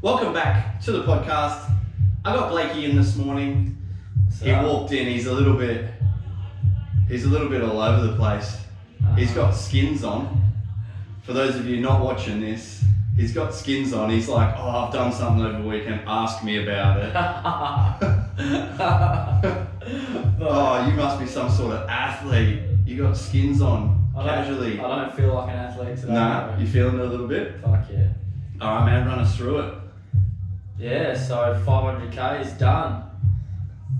Welcome back to the podcast. I got Blayke in this morning. He walked in. He's a little bit all over the place. He's got skins on. For those of you not watching this, he's got skins on. He's like, "Oh, I've done something over the weekend. Ask me about it." Oh, you must be some sort of athlete. You got skins on casually. I don't feel like an athlete today. Nah, you feeling it a little bit? Fuck yeah. All right, man, run us through it. Yeah, so 500k is done.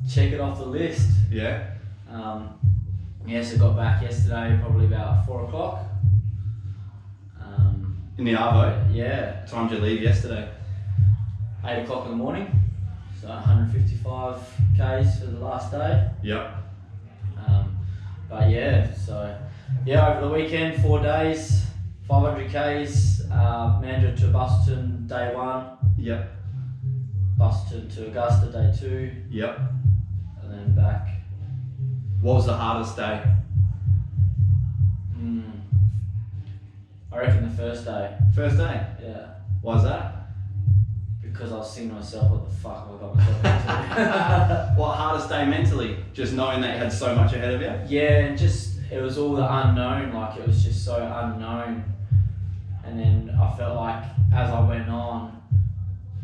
Check it off the list. Yeah. So got back yesterday, probably about 4 o'clock. In the Arvo? Yeah. What time did you leave yesterday? 8 o'clock in the morning. So 155 k's for the last day. Yep. Over the weekend, 4 days, 500 k's. Mandurah to Boston, day 1. Yep. Boston to Augusta, day 2. Yep. And then back. What was the hardest day? I reckon the first day. First day? Yeah. Why's that? Because I was thinking to myself, what the fuck have I got myself into? What hardest day mentally? Just knowing that you had so much ahead of you? Yeah, and just, it was all the unknown, like it was just so unknown. And then I felt like as I went on,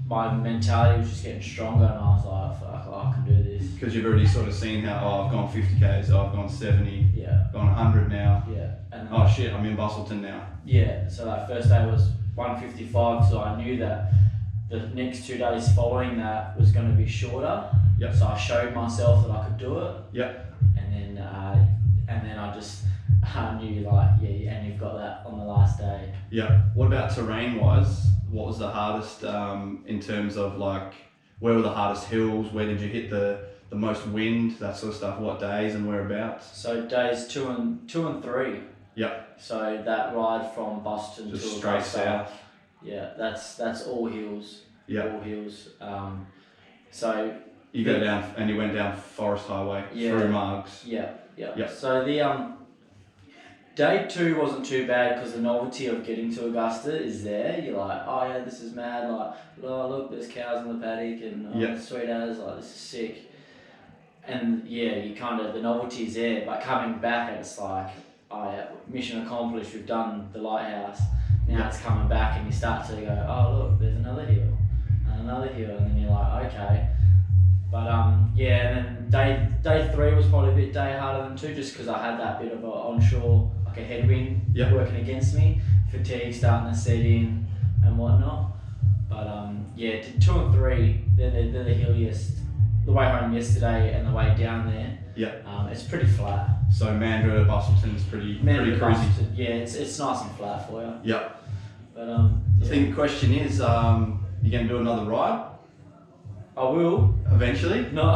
my mentality was just getting stronger, and I was like, fuck, I can do this. Because you've already sort of seen how, I've gone 50 k's, I've gone 70, Yeah. gone 100 now. Yeah. And Oh shit, I'm in Bustleton now. Yeah, so that first day was 155, so I knew that the next 2 days following that was going to be shorter. Yep. So I showed myself that I could do it. Yep. And then I just knew like, yeah, and you've got that on the last day. Yeah. What about terrain wise? What was the hardest in terms of like, where were the hardest hills? Where did you hit the most wind? That sort of stuff. What days and whereabouts? So days 2 and 3. Yep. So that ride from Boston Just to straight Augusta, south. Yeah, that's all hills. Yeah. All hills. So You go down and you went down Forest Highway through Margs. Yeah. Yep. So the day 2 wasn't too bad because the novelty of getting to Augusta is there. You're like, oh yeah, this is mad. Like, oh look, there's cows in the paddock, and oh, sweet as, like this is sick. And yeah, you kind of, the novelty's there. But coming back, it's like, oh yeah, mission accomplished. We've done the lighthouse. Now it's coming back, and you start to go, oh look, there's another hill, and another hill, and then you're like, okay. But and then day 3 was probably a bit day harder than 2, just because I had that bit of a onshore, like a headwind working against me, fatigue starting to set in and whatnot. But 2 and 3, they're the hilliest. The way home yesterday and the way down there, it's pretty flat. So Mandurah to Bustleton is pretty cruisy. Yeah, it's nice and flat for you. Yep. But The question is, you going to do another ride? I will. Eventually? No,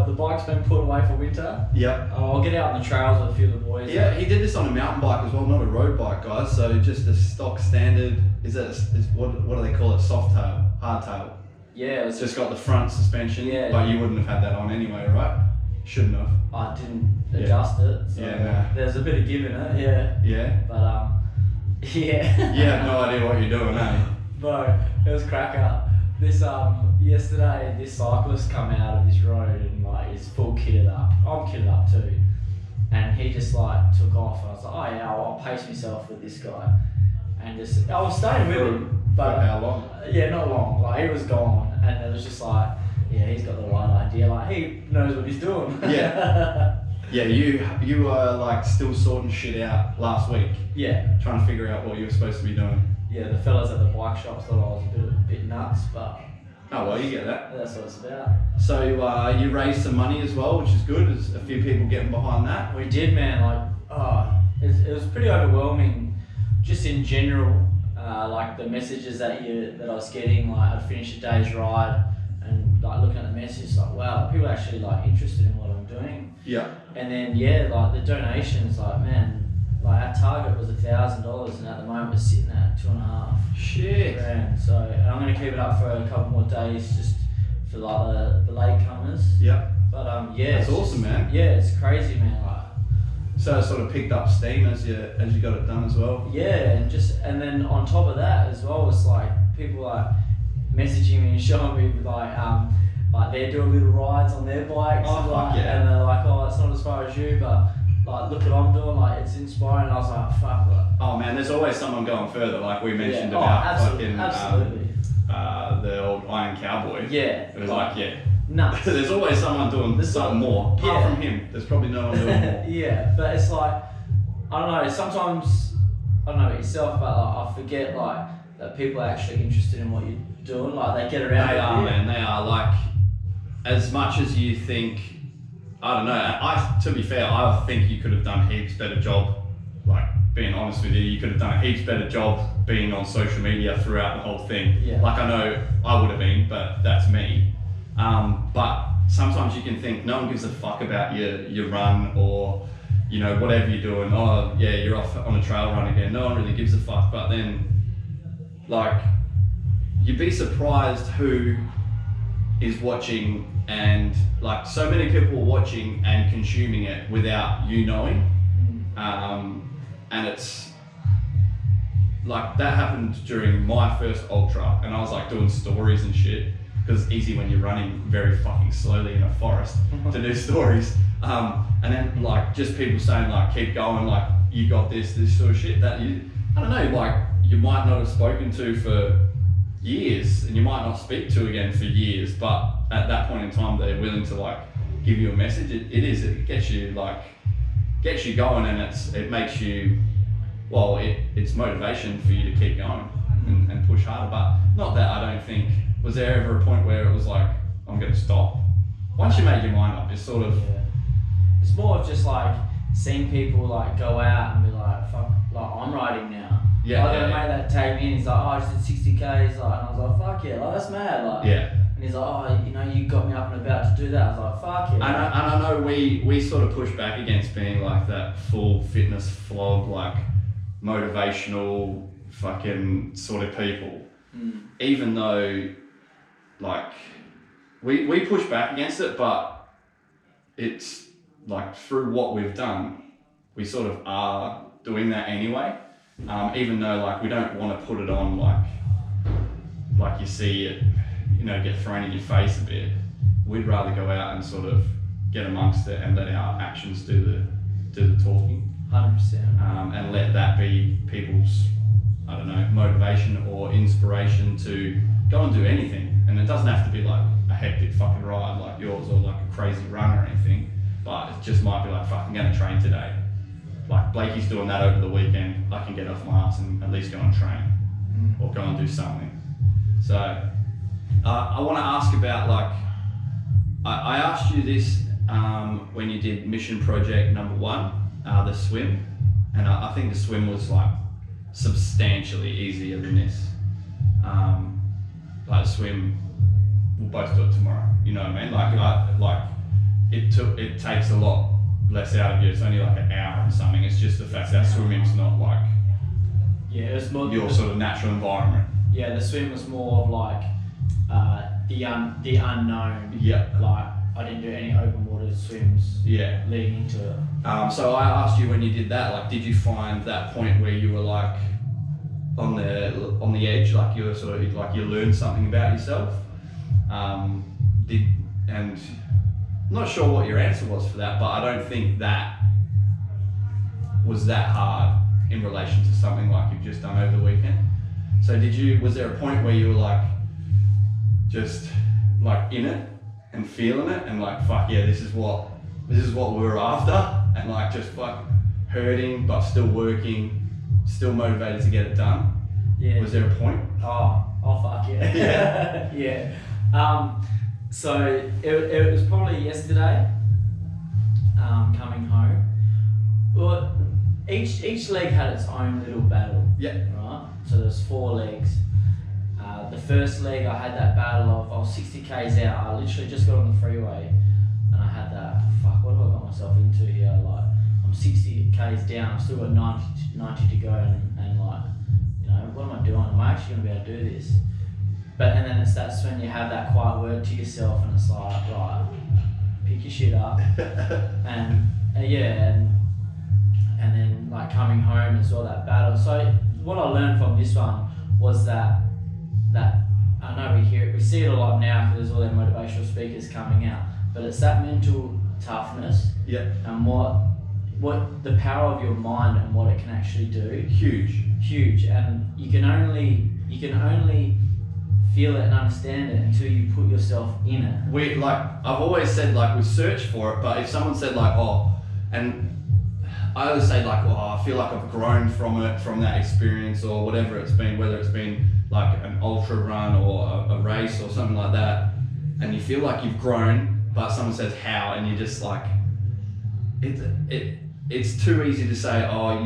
the bike's been put away for winter. Yep. I'll get out on the trails with a few of the boys. Yeah, he did this on a mountain bike as well, not a road bike, guys. So just a stock standard, what do they call it? Soft tail, hard tail. Yeah. It's just got the front suspension, but you wouldn't have had that on anyway, right? Shouldn't have. I didn't adjust it. So there's a bit of give in it, yeah. Yeah. But yeah. You have no idea what you're doing, eh? Bro, it was cracker. This yesterday, this cyclist come out of this road and like he's full kitted up. I'm kitted up too, and he just like took off. And I was like, oh yeah, I'll pace myself with this guy, and just I was staying with him, but for how long? Yeah, not long. Like he was gone, and it was just like, yeah, he's got the right idea. Like he knows what he's doing. Yeah. Yeah, you were like still sorting shit out last week. Yeah. Trying to figure out what you were supposed to be doing. Yeah, the fellas at the bike shop thought I was a bit nuts, but oh well, you get that. That's what it's about. So you raised some money as well, which is good. There's a few people getting behind that. We did, man. Like, it was pretty overwhelming, just in general. Like the messages that I was getting. Like I'd finish a day's ride, and like looking at the message, like wow, people are actually like interested in what I'm doing. Yeah. And then like the donations, like man. Like our target was $1,000, and at the moment we're sitting at 2.5. Shit. Grand. So and I'm gonna keep it up for a couple more days, just for like the late comers. Yep. But that's awesome, man. Yeah, it's crazy, man. Like, so it sort of picked up steam as you got it done as well. Yeah, and then on top of that as well, it's like people like messaging me and showing me like they're doing little rides on their bikes, and they're like, oh, it's not as far as you, but like look what I'm doing, like it's inspiring. And I was like, fuck. Oh man, there's always someone going further, like we mentioned about absolutely. The old Iron Cowboy. Yeah. It was like nuts. There's always someone doing something more. Apart from him, there's probably no one doing more. Yeah, but it's like, I don't know, sometimes, I don't know about yourself, but like, I forget like that people are actually interested in what you're doing, like they get around. They are, man, they are. Like, as much as you think, I don't know, to be fair, I think you could have done a heaps better job, like being honest with you could have done a heaps better job being on social media throughout the whole thing. Yeah. Like I know I would have been, but that's me. But sometimes you can think no one gives a fuck about your run or, you know, whatever you're doing. Oh yeah, you're off on a trail run again. No one really gives a fuck. But then, like, you'd be surprised who is watching, and like so many people watching and consuming it without you knowing. And it's like that happened during my first ultra, and I was like doing stories and shit because it's easy when you're running very fucking slowly in a forest to do stories. And then like just people saying like keep going, like you got this sort of shit that you, I don't know, like you might not have spoken to for years and you might not speak to again for years, but at that point in time they're willing to like give you a message. It gets you going, and it makes you, well, it's motivation for you to keep going and push harder. But not that I don't think, was there ever a point where it was like, I'm going to stop? Once you make your mind up, it's sort of... Yeah. It's more of just like seeing people like go out and be like, fuck, like I'm riding now. Yeah. Like a mate that tagged me in, he's like, oh, I just did 60Ks, like, and I was like, fuck yeah, like that's mad, like. Yeah. And he's like, oh, you know, you got me up and about to do that. I was like, fuck yeah. And I know we sort of push back against being like that full fitness vlog, like motivational fucking sort of people. Even though, like, we push back against it, but it's like through what we've done, we sort of are doing that anyway. Even though like we don't want to put it on like you see it, you know, get thrown in your face a bit. We'd rather go out and sort of get amongst it and let our actions do the talking. 100%. And let that be people's, I don't know, motivation or inspiration to go and do anything. And it doesn't have to be like a hectic fucking ride like yours or like a crazy run or anything, but it just might be like, fuck, I'm gonna train today. Like Blayke's doing that over the weekend, I can get off my ass and at least go and train or go and do something. So I want to ask about, like, I asked you this when you did mission project number 1, the swim, and I think the swim was like substantially easier than this. Like the swim, we'll both do it tomorrow, you know what I mean? It takes a lot less out of you. It's only like an hour and something. It's just the fact that swimming's not like it's more your sort of natural environment. Yeah, the swim was more of like the unknown. Yeah. Like I didn't do any open water swims. Yeah. Leading into it. So I asked you when you did that, like, did you find that point where you were like on the edge, like you were sort of like you learned something about yourself? And I'm not sure what your answer was for that, but I don't think that was that hard in relation to something like you've just done over the weekend. So was there a point where you were like, just like in it and feeling it and like, fuck yeah, this is what we were after, and like just like hurting but still working, still motivated to get it done? Yeah. Was there a point? Oh fuck yeah. Yeah. Yeah. So it was probably yesterday, coming home. Well, each leg had its own little battle. Yeah. Right? So there's 4 legs. The first leg I had that battle of, I was 60 Ks out, I literally just got on the freeway and I had that, fuck, what have I got myself into here? Like, I'm 60 Ks down, I've still got 90 to go and like, you know, what am I doing? Am I actually going to be able to do this? And then that's when you have that quiet word to yourself and it's like, right, pick your shit up. and then like coming home and saw that battle. So what I learned from this one was that I know we see it a lot now because there's all them motivational speakers coming out. But it's that mental toughness and what the power of your mind and what it can actually do. Huge. And you can only feel it and understand it until you put yourself in it. I've always said, like, we search for it, but if someone said, like, and I always say, like, I feel like I've grown from that experience or whatever it's been, whether it's been like an ultra run or a race or something like that, and you feel like you've grown, but someone says how, and you're just like, it's too easy to say, I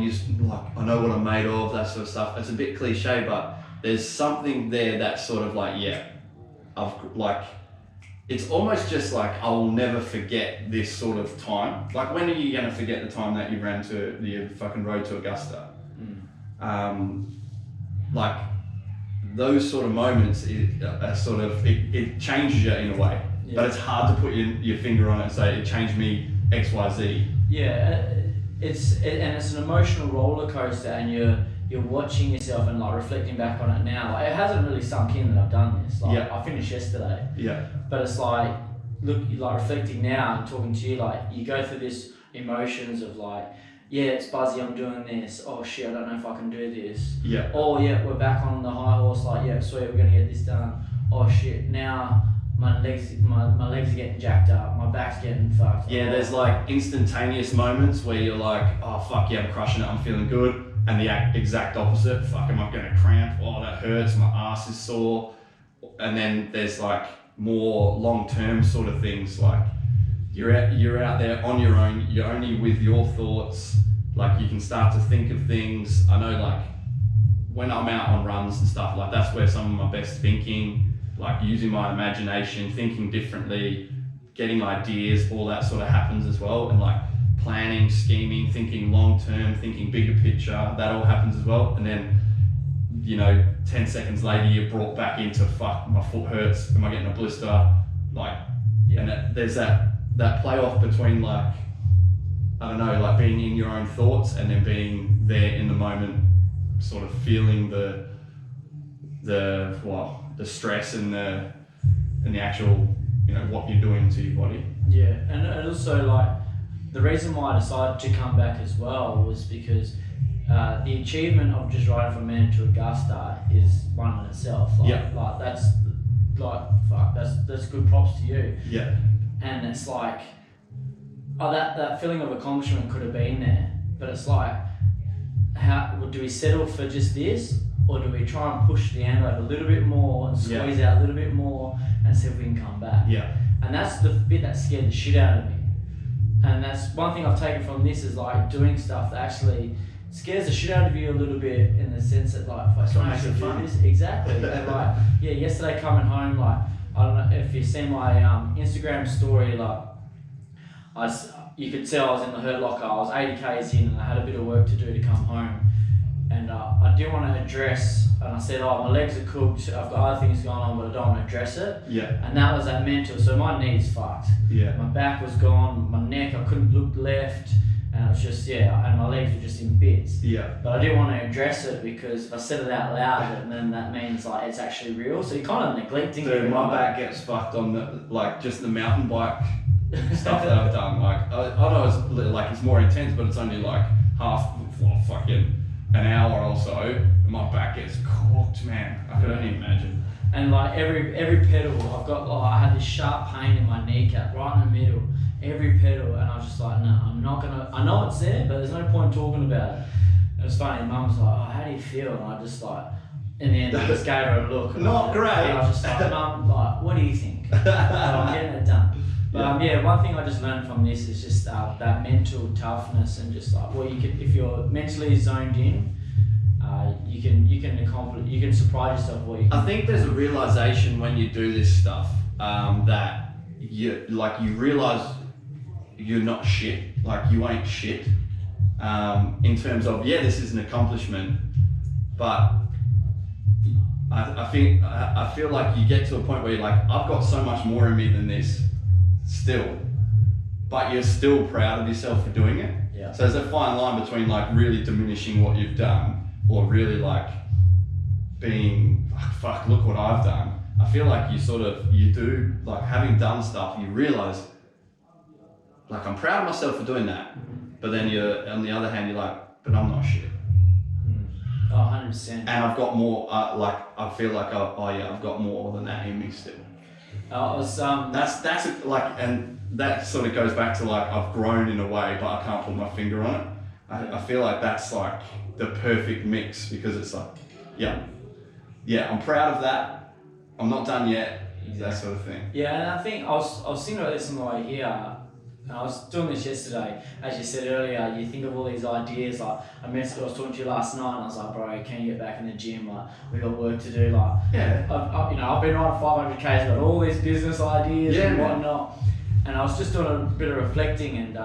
know what I'm made of, that sort of stuff. It's a bit cliche, but there's something there that's sort of like, it's almost just like, I will never forget this sort of time. Like, when are you going to forget the time that you ran to the fucking road to Augusta? Like, those sort of moments, it changes you in a way. Yeah. But it's hard to put your finger on it and say, it changed me X, Y, Z. Yeah, it's an emotional roller coaster, and you're watching yourself and like reflecting back on it now. Like, it hasn't really sunk in that I've done this. Like, I finished yesterday. Yeah. But it's like, look, like reflecting now and talking to you, like you go through this emotions of like, yeah, it's buzzy, I'm doing this. Oh shit, I don't know if I can do this. Yeah. Oh yeah, we're back on the high horse. Like, yeah, sweet, we're gonna get this done. Oh shit, now my legs are getting jacked up. My back's getting fucked. Yeah, there's like instantaneous moments where you're like, oh fuck yeah, I'm crushing it, I'm feeling good. And the exact opposite, fuck, am I gonna cramp? Oh, that hurts, my ass is sore. And then there's like more long-term sort of things, like you're out there on your own, you're only with your thoughts, like you can start to think of things. I know, like when I'm out on runs and stuff, like that's where some of my best thinking, like using my imagination, thinking differently, getting ideas, all that sort of happens as well. And like planning, scheming, thinking long-term, thinking bigger picture, that all happens as well. And then, 10 seconds later, you're brought back into, fuck, my foot hurts, am I getting a blister? Like, and there's that play-off between, like, I don't know, like being in your own thoughts and then being there in the moment, sort of feeling the stress and the actual, what you're doing to your body. Yeah, and also, like, the reason why I decided to come back as well was because the achievement of just riding from Manly to Augusta is one in itself. Like that's like, fuck, that's good props to you. Yeah. And it's like, that feeling of accomplishment could have been there, but it's like, how do we settle for just this, or do we try and push the envelope a little bit more and squeeze out a little bit more and see if we can come back? Yeah. And that's the bit that scared the shit out of me. And that's one thing I've taken from this, is like doing stuff that actually scares the shit out of you a little bit, in the sense that like, if I can actually do this, exactly. And like, yeah, yesterday coming home, like, I don't know if you've seen my Instagram story, like, you could tell I was in the hurt locker. I was 80 k's in and I had a bit of work to do to come home. And I do want to address, and I said, my legs are cooked, I've got other things going on, but I don't want to address it. Yeah. And that was that mental. So my knee's fucked. Yeah. My back was gone, my neck, I couldn't look left, and it was just, and my legs were just in bits. Yeah. But I didn't want to address it, because if I said it out loud, and then that means like it's actually real. So you're kind of neglecting it. Dude, my back gets fucked on just the mountain bike stuff that I've done. Like, I know it's more intense, but it's only like fucking an hour or so, and my back gets cooked, man. I could only imagine. And like every pedal, I've got, I had this sharp pain in my kneecap, right in the middle. Every pedal, and I was just like, no, I'm not gonna. I know it's there, but there's no point talking about it. And it's funny. Mum's like, how do you feel? And I just like, in the end, I just gave her a look. Not great. And I was just like, Mum, like, what do you think? I'm getting it done. But one thing I just learned from this is just that mental toughness, and just like, if you're mentally zoned in, you can accomplish, you can surprise yourself what you can. I think there's a realization when you do this stuff, that you realize you're not shit, like you ain't shit, in terms of, this is an accomplishment, but I feel like you get to a point where you're like, I've got so much more in me than this still, but you're still proud of yourself for doing it. Yeah. So there's a fine line between like really diminishing what you've done, or really like being, fuck, look what I've done. I feel like you do, like having done stuff, you realise, like I'm proud of myself for doing that, but then on the other hand, you're like, but I'm not shit. Oh, 100%. And I've got more, I feel like, I've got more than that in me still. That's like, and that sort of goes back to like, I've grown in a way, but I can't put my finger on it. I feel like that's like the perfect mix, because it's like, yeah, I'm proud of that. I'm not done yet. Exactly. That sort of thing. Yeah, and I think I was thinking about this on the way here. And I was doing this yesterday. As you said earlier, you think of all these ideas. Like I was talking to you last night, and I was like, bro, can you get back in the gym? Like we got work to do. Like I've been riding 500Ks, got all these business ideas and whatnot. And I was just doing a bit of reflecting, and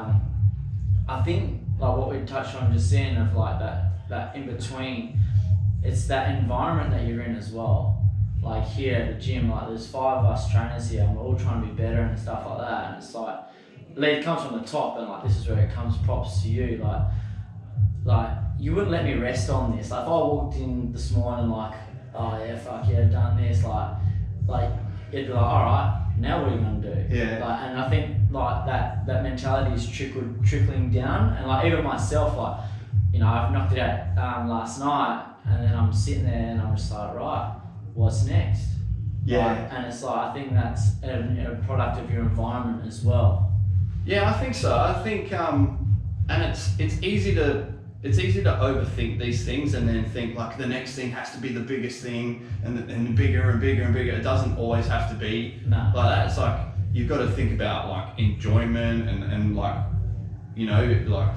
I think like what we touched on just then of like that in between, it's that environment that you're in as well. Like here at the gym, like there's 5 of us trainers here, and we're all trying to be better and stuff like that. And it's like, lead comes from the top, and like this is where it comes, props to you. Like you wouldn't let me rest on this. Like if I walked in this morning like, oh yeah, fuck yeah, done this, like it'd be like, all right, now what are you gonna do? Yeah. Like, and I think like that mentality is trickling down, and like even myself, like I've knocked it out last night, and then I'm sitting there and I'm just like, right, what's next? Yeah. Like, and it's like I think that's a product of your environment as well. Yeah, I think so. I think, and it's easy to overthink these things and then think like the next thing has to be the biggest thing and bigger and bigger and bigger. It doesn't always have to be like that. It's like you've got to think about like enjoyment and like like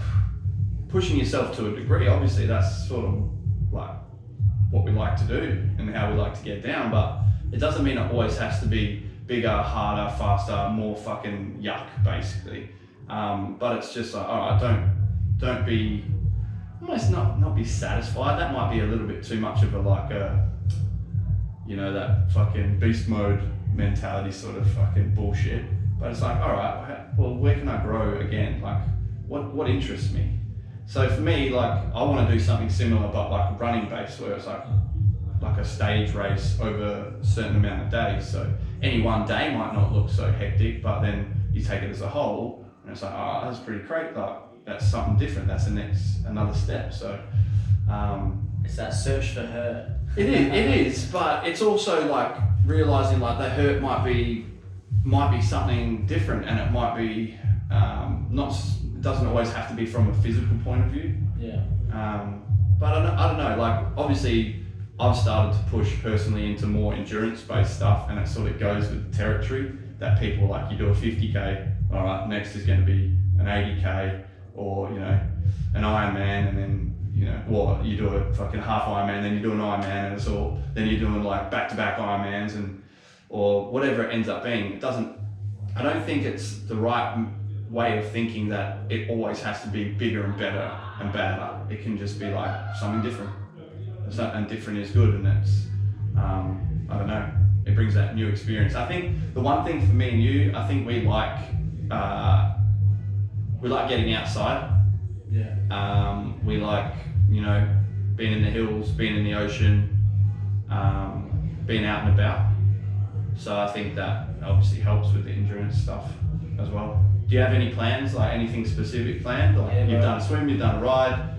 pushing yourself to a degree. Obviously, that's sort of like what we like to do and how we like to get down, but it doesn't mean it always has to be bigger, harder, faster, more fucking yuck, basically. But it's just like, all right, don't be, almost not be satisfied. That might be a little bit too much of that fucking beast mode mentality sort of fucking bullshit. But it's like, all right, well, where can I grow again? Like, what interests me? So for me, like, I want to do something similar, but like running based, where it's like a stage race over a certain amount of days. So any one day might not look so hectic, but then you take it as a whole, and it's like, oh, that's pretty great. Like that's something different. That's another step. So it's that search for hurt. It is, but it's also like realizing like the hurt might be something different, and it might be it doesn't always have to be from a physical point of view. Yeah. But I don't know. Like obviously, I've started to push personally into more endurance-based stuff, and it sort of goes with the territory that people like. You do a 50K, all right, next is going to be an 80K, or an Ironman, and then you do a fucking half Ironman, then you do an Ironman, and then you're doing like back-to-back Ironmans, or whatever it ends up being. I don't think it's the right way of thinking that it always has to be bigger and better and badder. It can just be like something different. And different is good, and it's I don't know, it brings that new experience. I think the one thing for me and you, I think we like getting outside. Yeah. We like being in the hills, being in the ocean, being out and about. So I think that obviously helps with the endurance stuff as well. Do you have any plans, like anything specific planned? Like you've done a swim, you've done a ride.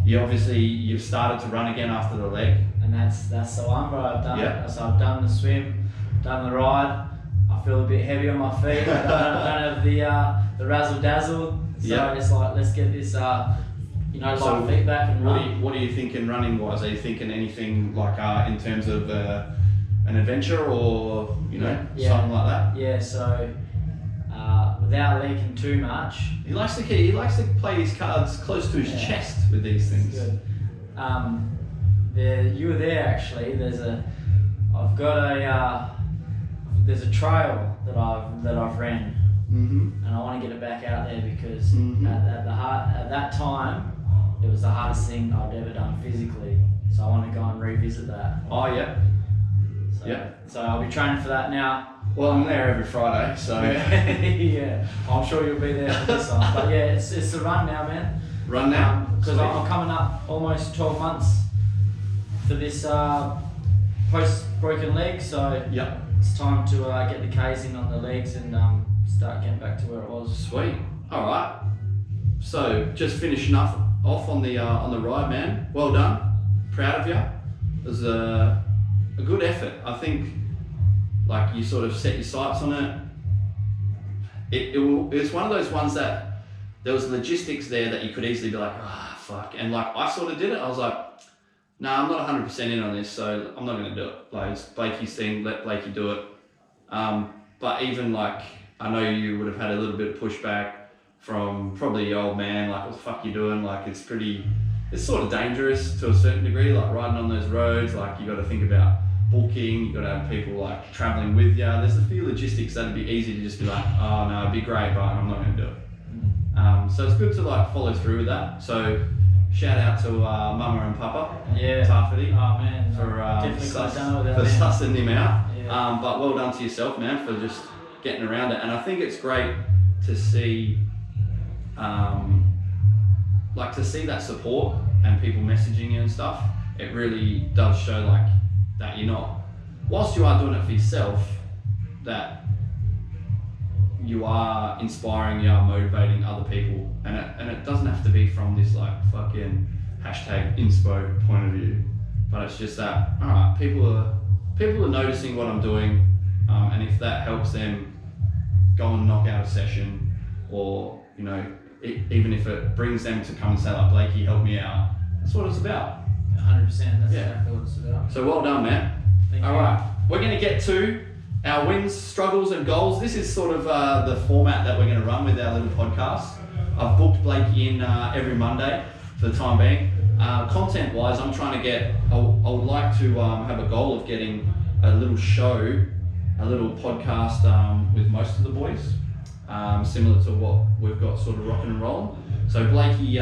You've started to run again after the leg, and that's the one, bro. I've done the swim, done the ride. I feel a bit heavy on my feet. I don't have the razzle dazzle. So it's like, let's get this light feedback and run. What are you thinking running wise? Are you thinking anything like in terms of an adventure or something like that? Yeah. So without leaking too much. He likes to play his cards close to his chest with these things. Good. You were there actually. There's a trail that I've ran, and I want to get it back out there because at that time it was the hardest thing I've ever done physically. So I want to go and revisit that. Oh yeah. So I'll be training for that now. Well, I'm there every Friday, so yeah, I'm sure you'll be there for this one. But yeah, it's the run now, man. Run now? Because I'm coming up almost 12 months for this post broken leg, so Yep. it's time to get the K's in on the legs and start getting back to where it was. Sweet. All right. So just finishing off on the ride, man. Well done. Proud of you. It was a good effort. I think like you sort of set your sights on it. It's one of those ones that there was logistics there that you could easily be like, fuck. And like I sort of did it. I was like, I'm not 100% in on this, so I'm not going to do it. Like it's Blayke's thing, let Blayke do it. But even like, I know you would have had a little bit of pushback from probably your old man, like what the fuck you doing? Like it's sort of dangerous to a certain degree, like riding on those roads, like you got to think about booking, you got to have people like traveling with you. There's a few logistics that'd be easy to just be like, oh no, it'd be great, but I'm not going to do it. So it's good to like follow through with that. So shout out to Mama and Papa, Taffety, oh man, for sussing him out. Yeah. But well done to yourself, man, for just getting around it. And I think it's great to see, that support and people messaging you and stuff. It really does show like that you're not, whilst you are doing it for yourself, that you are inspiring, you are motivating other people, and it doesn't have to be from this like fucking #inspo point of view, but it's just that, all right, people are noticing what I'm doing, and if that helps them go and knock out a session, or you know, even if it brings them to come and say like, Blayke, help me out, that's what it's about. 100%, that's exactly what it's about. So well done, man. Thank you. Right, we're going to get to our wins, struggles and goals. This is sort of the format that we're going to run with our little podcast. I've booked Blayke in every Monday for the time being. Content wise, I'm trying to get, I would like to have a goal of getting a little show, a little podcast with most of the boys, similar to what we've got sort of rocking and rolling. So Blayke, we've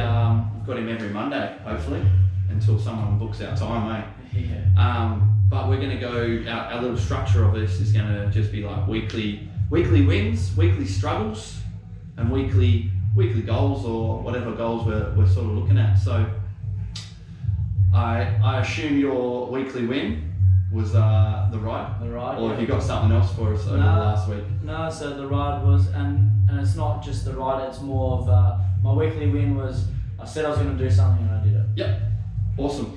got him every Monday, hopefully, until someone books our time, Yeah. But we're going to go, our little structure of this is going to just be like weekly wins, weekly struggles, and weekly goals, or whatever goals we're sort of looking at. So I assume your weekly win was the ride? The ride, or have you got something else for us over the last week? No, so the ride was, and it's not just the ride, it's more of, my weekly win was, I said I was going to do something and I did it. Yep, awesome.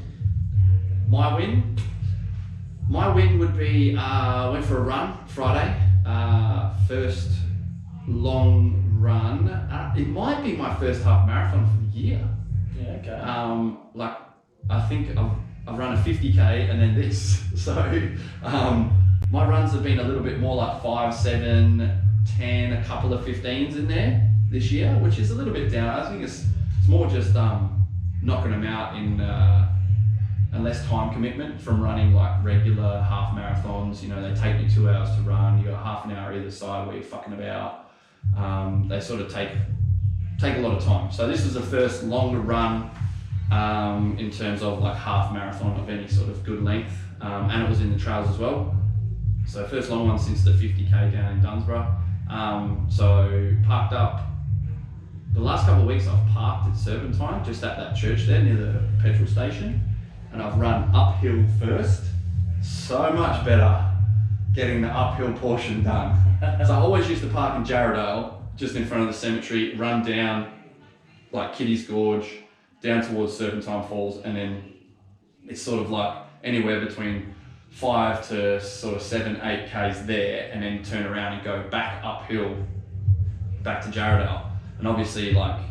My win would be, went for a run Friday, first long run. It might be my first half marathon for the year. Yeah, okay. I think I've run a 50k and then this. So my runs have been a little bit more like 5, 7, 10, a couple of 15s in there this year, which is a little bit down. I think it's more just knocking them out in and less time commitment from running like regular half marathons. You know, they take you 2 hours to run, you got half an hour either side where you're fucking about. They sort of take a lot of time. So this was the first longer run in terms of like half marathon of any sort of good length, and it was in the trails as well. So first long one since the 50k down in Dunsborough. So parked up. The last couple of weeks I've parked at Serpentine, just at that church there near the petrol station. And I've run uphill first. So much better getting the uphill portion done. So I always used to park in Jarrahdale, just in front of the cemetery, run down like Kitty's Gorge, down towards Serpentine Falls, and then it's sort of like anywhere between 5 to sort of 7, 8 Ks there, and then turn around and go back uphill, back to Jarrahdale. And obviously like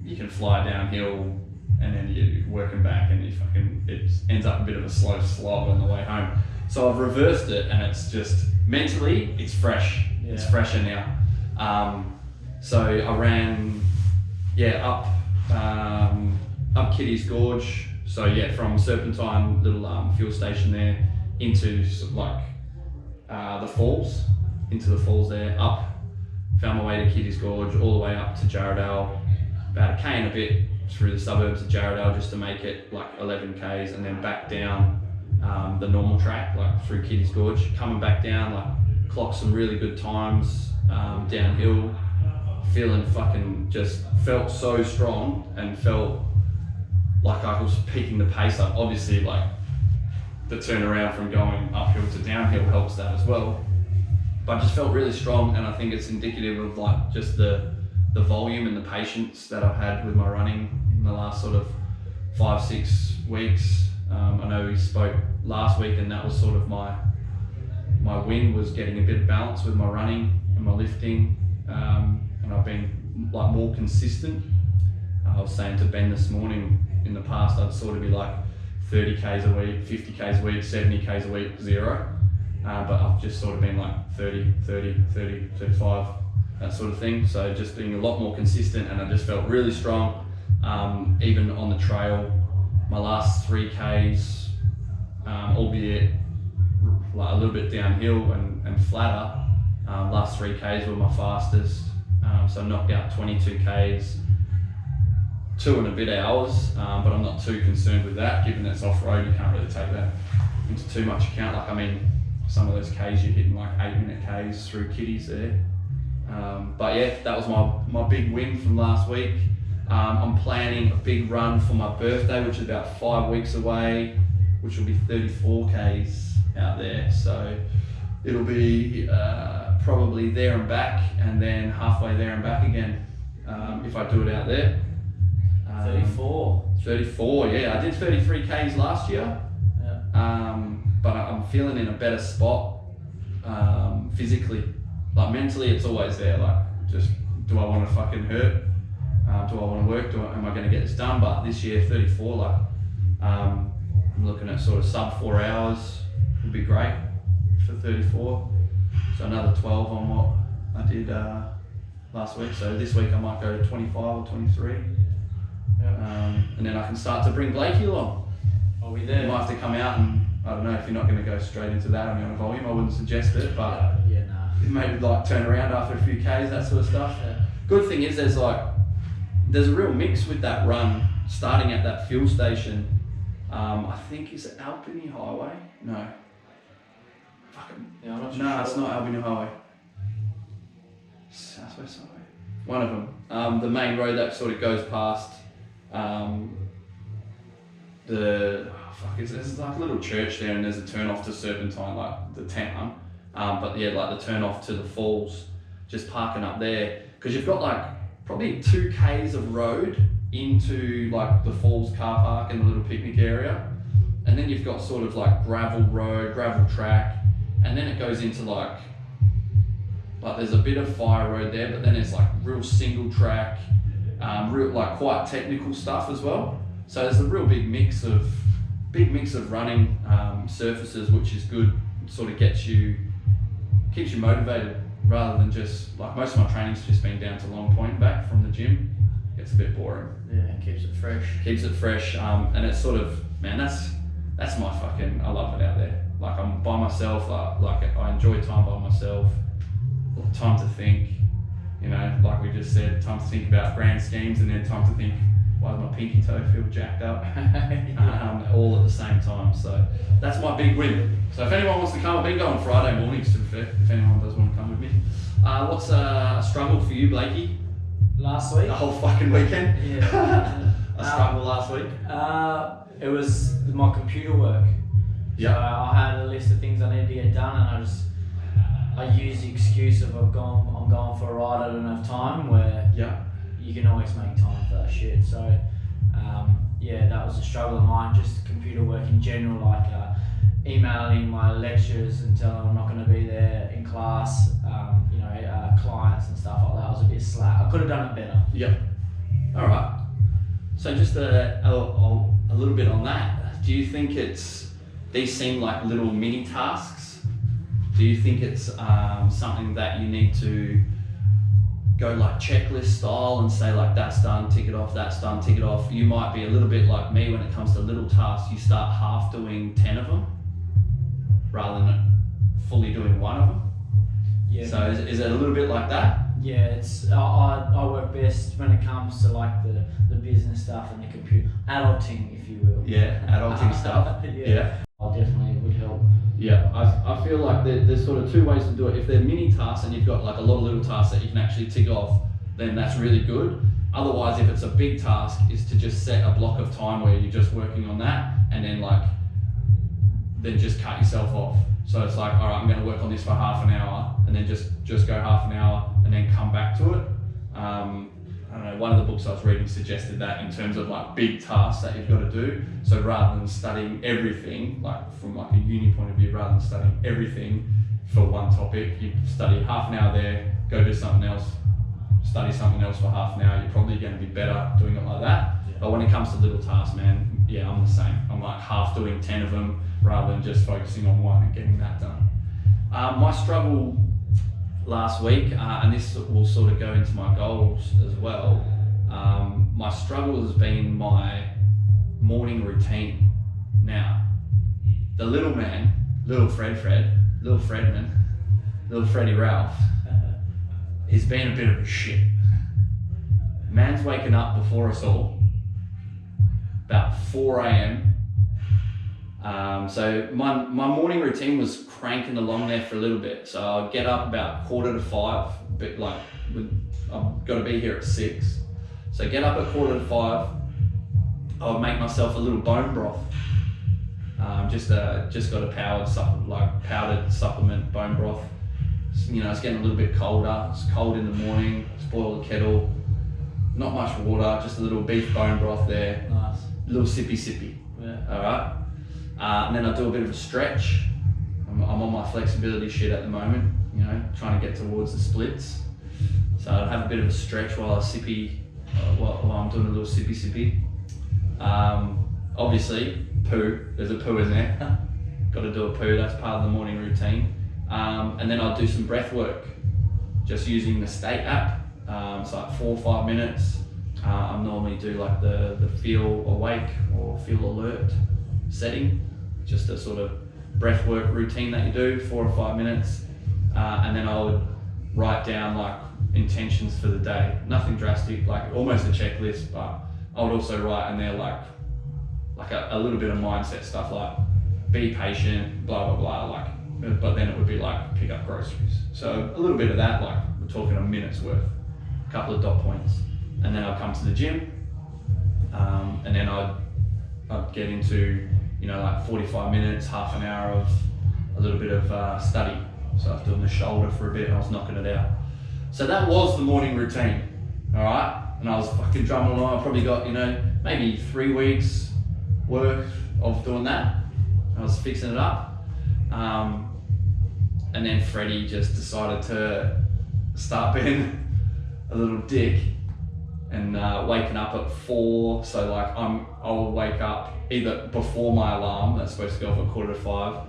you can fly downhill, and then you're working back, and it ends up a bit of a slow slog on the way home. So I've reversed it, and it's just, mentally, it's fresh. Yeah. It's fresher now. So I ran, up Kitty's Gorge. So from Serpentine, little fuel station there, into like the falls, there, up, found my way to Kitty's Gorge, all the way up to Jarrahdale, about a K and a bit, through the suburbs of Jarrahdale, just to make it like 11 Ks, and then back down the normal track, like through Kitty's Gorge. Coming back down, like clocked some really good times downhill, feeling felt so strong, and felt like I was picking the pace up. Obviously, like the turnaround from going uphill to downhill helps that as well. But I just felt really strong, and I think it's indicative of like just the volume and the patience that I've had with my running in the last sort of 5-6 weeks. I know we spoke last week, and that was sort of my win, was getting a bit of balance with my running and my lifting, and I've been like more consistent. I was saying to Ben this morning, in the past I'd sort of be like 30 Ks a week, 50 Ks a week, 70 Ks a week, 0. But I've just sort of been like 30, 35, that sort of thing. So just being a lot more consistent, and I just felt really strong. Even on the trail, my last 3 Ks, albeit like a little bit downhill and flatter, last 3 Ks were my fastest. So I knocked out 22 Ks, 2 and a bit hours, but I'm not too concerned with that, given that it's off-road. You can't really take that into too much account. Like, I mean, some of those Ks you're hitting like 8-minute Ks through kitties there. But yeah, that was my big win from last week. I'm planning a big run for my birthday, which is about 5 weeks away, which will be 34 Ks out there. So it'll be probably there and back, and then halfway there and back again, if I do it out there. 34, yeah. I did 33 Ks last year, but I'm feeling in a better spot physically. Like mentally, it's always there. Like, just, do I want to fucking hurt? Do I want to work? Am I going to get this done? But this year, 34, like, I'm looking at sort of sub 4 hours would be great for 34. So another 12 on what I did last week. So this week I might go to 25 or 23. And then I can start to bring Blayke along. Are we there? You might have to come out, and I don't know if you're not going to go straight into that on your volume. I wouldn't suggest it, but maybe like turn around after a few Ks, that sort of stuff. Yeah. Good thing is there's a real mix with that run, starting at that fuel station. I think, is it Albany Highway? No. I'm not No, sure. it's not Albany Highway. Southwest Highway. One of them. The main road that sort of goes past there's like a little church there, and there's a turn off to Serpentine, like the town. But yeah, like the turn off to the falls, just parking up there, because you've got like probably 2 Ks of road into like the falls car park and the little picnic area, and then you've got sort of like gravel road, gravel track, and then it goes into like there's a bit of fire road there, but then it's like real single track, real like quite technical stuff as well. So there's a real big mix of running surfaces, which is good. It sort of keeps you motivated, rather than just like most of my training's just been down to Long Point and back from the gym. It's a bit boring. Yeah, it keeps it fresh. And it's sort of, man, that's my fucking, I love it out there. Like, I'm by myself, I enjoy time by myself, time to think, you know, like we just said, time to think about grand schemes, and then time to think, why does my pinky toe feel jacked up? All at the same time. So that's my big win. So if anyone wants to come, I've been going Friday mornings, to be fair, if anyone does want to come with me. What's a struggle for you, Blayke? Last week? The whole fucking weekend? Yeah. A struggle last week? It was my computer work. Yeah. So I had a list of things I needed to get done, and I used the excuse of I'm going for a ride, I don't have time, where you can always make time for that shit. So yeah, that was a struggle of mine, just computer work in general, like emailing my lecturers and telling them I'm not going to be there in class, clients and stuff like that. Was a bit slack. I could have done it better. Yep. All right. So just a little bit on that. Do you think these seem like little mini tasks? Do you think it's something that you need to go like checklist style and say like, that's done, tick it off, that's done, tick it off? You might be a little bit like me when it comes to little tasks. You start half doing 10 of them rather than fully doing one of them. Yeah. So is it a little bit like that? Yeah, it's I work best when it comes to like the business stuff and the computer adulting, if you will. Yeah, adulting stuff. Yeah. I definitely would help. Yeah, I feel like there's sort of 2 ways to do it. If they're mini tasks and you've got like a lot of little tasks that you can actually tick off, then that's really good. Otherwise, if it's a big task, is to just set a block of time where you're just working on that, and then like then just cut yourself off. So it's like, all right, I'm going to work on this for half an hour, and then just go half an hour, and then come back to it. I don't know, one of the books I was reading suggested that in terms of like big tasks that you've got to do. So rather than studying everything, like from like a uni point of view, rather than studying everything for one topic, you study half an hour there, go do something else, study something else for half an hour. You're probably going to be better doing it like that. Yeah. But when it comes to little tasks, man, yeah, I'm the same. I'm like half doing 10 of them rather than just focusing on one and getting that done. My struggle last week, and this will sort of go into my goals as well, my struggle has been my morning routine. Now, the little man, little Freddy Ralph, he's been a bit of a shit. Man's waking up before us all, about 4 a.m. So my morning routine was cranking along there for a little bit. So I'd get up about 4:45, but like I've got to be here at 6. So get up at 4:45. I would make myself a little bone broth. Just got a powdered supplement bone broth. You know, it's getting a little bit colder. It's cold in the morning. Just boil the kettle. Not much water, just a little beef bone broth there. Nice. A little sippy. Yeah. All right. And then I do a bit of a stretch. I'm on my flexibility shit at the moment, you know, trying to get towards the splits. So I'd have a bit of a stretch while while I'm doing a little sippy. Obviously, poo. There's a poo in there. Got to do a poo. That's part of the morning routine. And then I'll do some breath work, just using the State app. It's like 4 or 5 minutes. I normally do like the feel awake or feel alert setting, just a sort of breath work routine that you do, 4 or 5 minutes. And then I would write down like intentions for the day. Nothing drastic, like almost a checklist, but I would also write in there like a little bit of mindset stuff, like be patient, blah, blah, blah, like, but then it would be like pick up groceries. So a little bit of that, like we're talking a minute's worth, a couple of dot points. And then I'd come to the gym, and then I'd get into, you know, like 45 minutes, half an hour of a little bit of study. So I was doing the shoulder for a bit and I was knocking it out. So that was the morning routine, all right? And I was fucking drumming along. I probably got, you know, maybe 3 weeks worth of doing that. I was fixing it up. And then Freddie just decided to start being a little dick and waking up at 4. So like I'll wake up either before my alarm, that's supposed to go off at 4:45.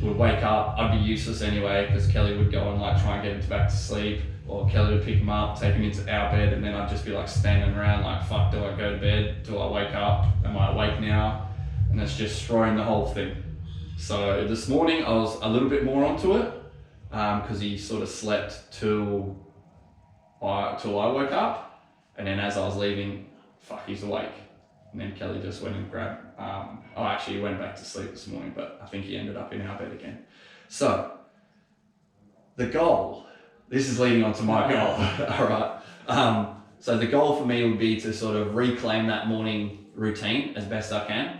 Would wake up, I'd be useless anyway, because Kelly would go and like try and get him back to sleep, or Kelly would pick him up, take him into our bed, and then I'd just be like standing around like, fuck, do I go to bed? Do I wake up? Am I awake now? And it's just destroying the whole thing. So this morning I was a little bit more onto it, because he sort of slept till I woke up, and then as I was leaving, fuck, he's awake. And then Kelly just went and grabbed, actually he went back to sleep this morning, but I think he ended up in our bed again. So, the goal, this is leading on to my goal, all right. So the goal for me would be to sort of reclaim that morning routine as best I can.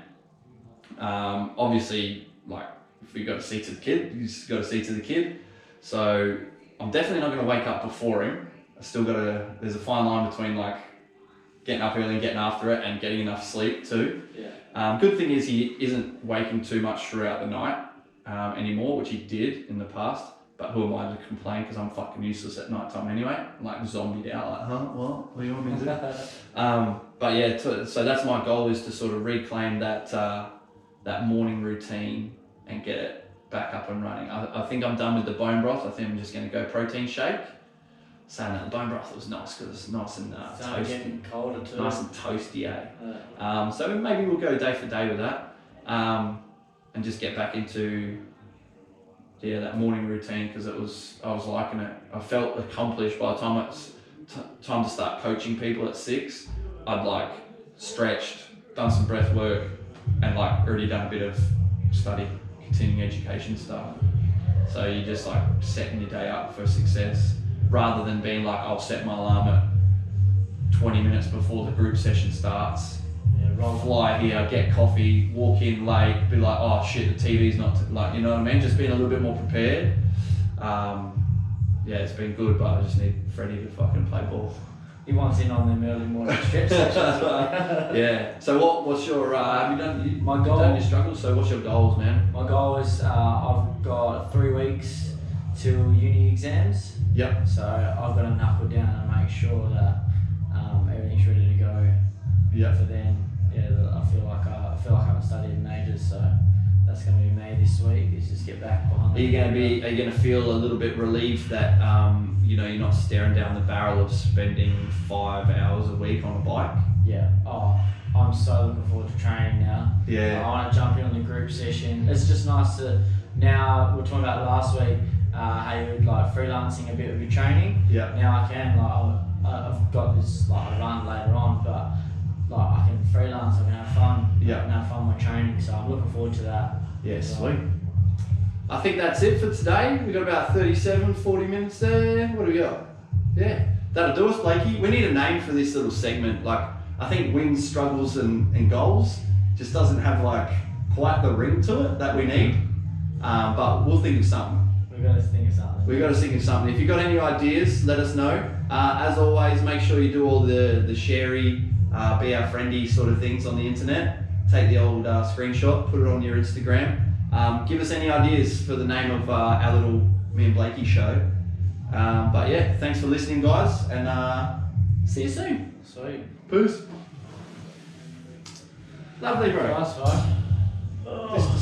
Obviously, like, if we got to see to the kid, you just got to see to the kid. So, I'm definitely not going to wake up before him. There's a fine line between like, getting up early and getting after it and getting enough sleep too. Yeah. Good thing is he isn't waking too much throughout the night anymore, which he did in the past. But who am I to complain, because I'm fucking useless at night time anyway. I'm like zombied out, like, what do you want me to do? But yeah, so that's my goal, is to sort of reclaim that morning routine and get it back up and running. I think I'm done with the bone broth. I think I'm just going to go protein shake. Saying that the bone broth was nice because it's nice and toasty. Getting colder too. Nice and toasty, eh? So maybe we'll go day for day with that, and just get back into that morning routine, because I was liking it. I felt accomplished by the time it's time to start coaching people at 6. I'd like stretched, done some breath work, and like already done a bit of study, continuing education stuff. So you're just like setting your day up for success, rather than being like, I'll set my alarm at 20 minutes before the group session starts. Yeah, fly here, get coffee, walk in late, be like, oh shit, the TV's not, like, you know what I mean? Just being a little bit more prepared. Yeah, it's been good, but I just need Freddie to fucking play ball. He wants in on them early morning stretch sessions as well. Yeah. So what's your, have you done, My goal? done your struggles? So what's your goals, man? My goal is I've got 3 weeks till uni exams. Yep. So I've got to knuckle down and make sure that everything's ready to go. Yep. For then, I feel like I haven't studied in ages, so that's going to be me this week. Is just get back behind. Are you going to feel a little bit relieved that you know, you're not staring down the barrel of spending 5 hours a week on a bike? Yeah. Oh, I'm so looking forward to training now. Yeah. I want to jump in on the group session. It's just nice to, now we're talking about last week, how you would like freelancing a bit of your training. Yeah. Now I can, like, I've got this like a run later on, but like I can freelance, I can have fun. Yeah. I can have fun with training, so I'm looking forward to that. Yeah, sweet. I think that's it for today. We've got about 40 minutes there. What do we got? Yeah, that'll do us, Blayke. We need a name for this little segment. Like, I think wins, struggles, and goals just doesn't have like quite the ring to it that we need. But we'll think of something. We've got to think of something. We've got to think of something. If you've got any ideas, let us know. As always, make sure you do all the sharey, be our friendy sort of things on the internet. Take the old screenshot, put it on your Instagram. Give us any ideas for the name of our little Me and Blayke show. But yeah, thanks for listening, guys, and see you soon. Sweet. Peace. Lovely, bro. Nice, right?